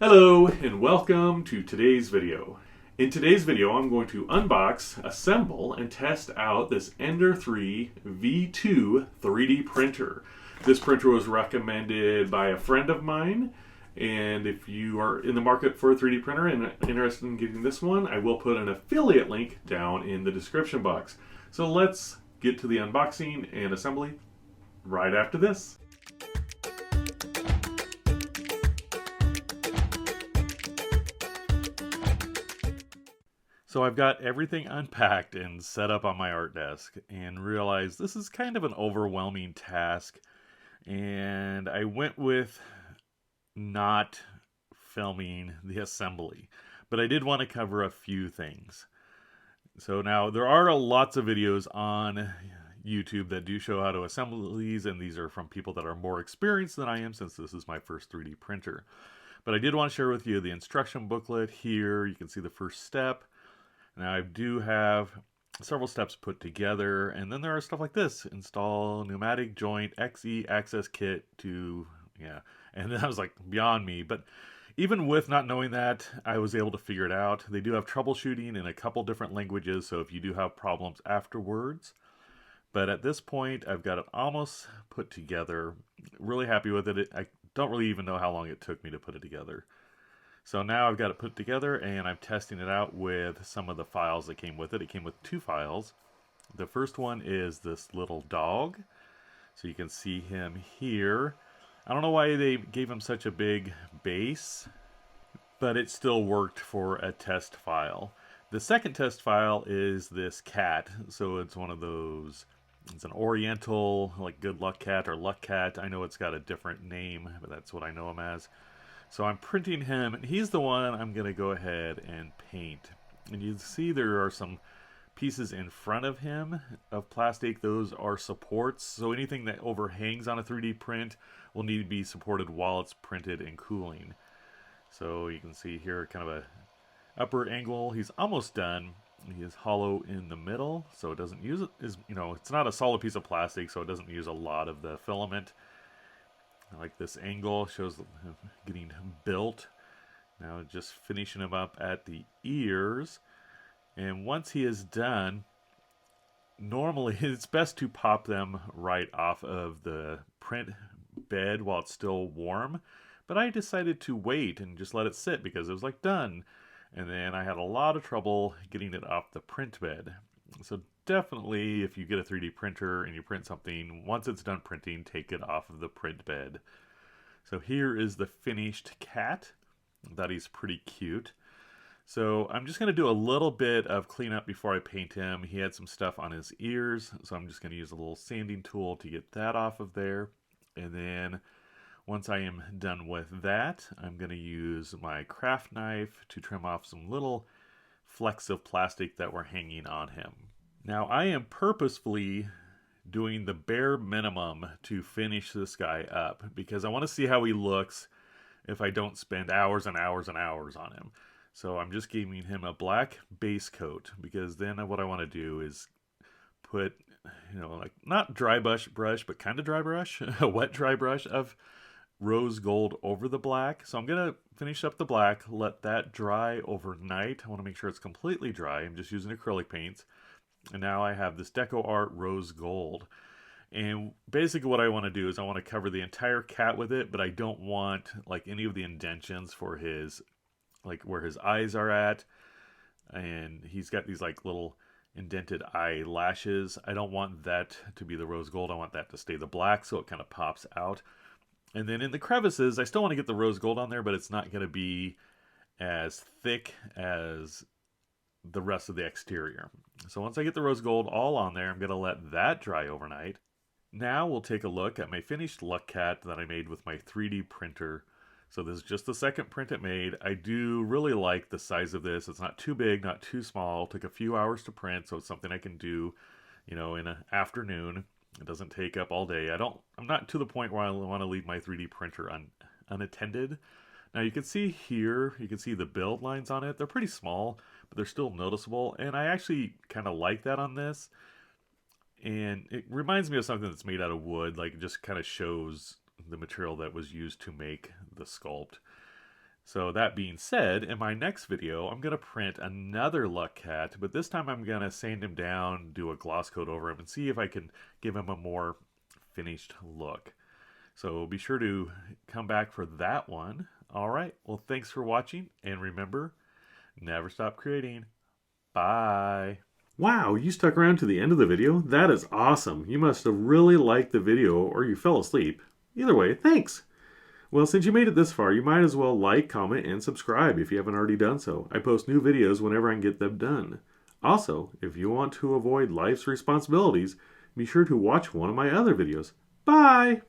Hello and welcome to today's video. In today's video I'm going to unbox, assemble, and test out this Ender 3 V2 3D printer. This printer was recommended by a friend of mine, and if you are in the market for a 3D printer and interested in getting this one, I will put an affiliate link down in the description box. So let's get to the unboxing and assembly right after this. So I've got everything unpacked and set up on my art desk and realized this is kind of an overwhelming task, and I went with not filming the assembly, but I did want to cover a few things. So now there are lots of videos on YouTube that do show how to assemble these, and these are from people that are more experienced than I am since this is my first 3D printer. But I did want to share with you the instruction booklet here. You can see the first step. Now I do have several steps put together, and then there are stuff like this: install pneumatic joint XE access kit to, and that was like beyond me. But even with not knowing that, I was able to figure it out. They do have troubleshooting in a couple different languages, so if you do have problems afterwards. But at this point, I've got it almost put together. Really happy with it. I don't really even know how long it took me to put it together. So now I've got it put together and I'm testing it out with some of the files that came with it. It came with two files. The first one is this little dog. So you can see him here. I don't know why they gave him such a big base, but it still worked for a test file. The second test file is this cat. So it's one of those, it's an oriental, like good luck cat or luck cat. I know it's got a different name, but that's what I know him as. So I'm printing him, and he's the one I'm going to go ahead and paint. And you can see there are some pieces in front of him of plastic. Those are supports, so anything that overhangs on a 3D print will need to be supported while it's printed and cooling. So you can see here kind of a upper angle. He's almost done. He is hollow in the middle, so it doesn't use it. It's not a solid piece of plastic, so it doesn't use a lot of the filament. Like this angle shows him getting built. Now just finishing him up at the ears. And once he is done, normally it's best to pop them right off of the print bed while it's still warm. But I decided to wait and just let it sit because it was like done. And then I had a lot of trouble getting it off the print bed. So definitely, if you get a 3D printer and you print something, once it's done printing, take it off of the print bed. So here is the finished cat. I thought he's pretty cute. So I'm just going to do a little bit of cleanup before I paint him. He had some stuff on his ears, so I'm just going to use a little sanding tool to get that off of there. And then once I am done with that, I'm going to use my craft knife to trim off some little flecks of plastic that were hanging on him. Now I am purposefully doing the bare minimum to finish this guy up because I want to see how he looks if I don't spend hours and hours and hours on him. So I'm just giving him a black base coat because then what I want to do is put, like not dry brush, but kind of dry brush, a wet dry brush of rose gold over the black. So I'm going to finish up the black, let that dry overnight. I want to make sure it's completely dry. I'm just using acrylic paints. And now I have this Deco Art rose gold. And basically what I want to do is I want to cover the entire cat with it, but I don't want like any of the indentions for his, like where his eyes are at. And he's got these like little indented eyelashes. I don't want that to be the rose gold. I want that to stay the black so it kind of pops out. And then in the crevices, I still want to get the rose gold on there, but it's not going to be as thick as the rest of the exterior. So once I get the rose gold all on there, I'm going to let that dry overnight. Now we'll take a look at my finished luck cat that I made with my 3D printer. So this is just the second print it made. I do really like the size of this. It's not too big, not too small. It took a few hours to print, so it's something I can do, in an afternoon. It doesn't take up all day. I'm not to the point where I want to leave my 3D printer unattended. Now you can see here, you can see the build lines on it. They're pretty small, but they're still noticeable. And I actually kind of like that on this. And it reminds me of something that's made out of wood. Like it just kind of shows the material that was used to make the sculpt. So that being said, in my next video, I'm going to print another luck cat, but this time I'm going to sand him down, do a gloss coat over him, and see if I can give him a more finished look. So be sure to come back for that one. All right, well, thanks for watching, and remember, never stop creating. Bye. Wow, you stuck around to the end of the video? That is awesome. You must have really liked the video or you fell asleep. Either way, thanks. Well, since you made it this far, you might as well like, comment, and subscribe if you haven't already done so. I post new videos whenever I can get them done. Also, if you want to avoid life's responsibilities, be sure to watch one of my other videos. Bye!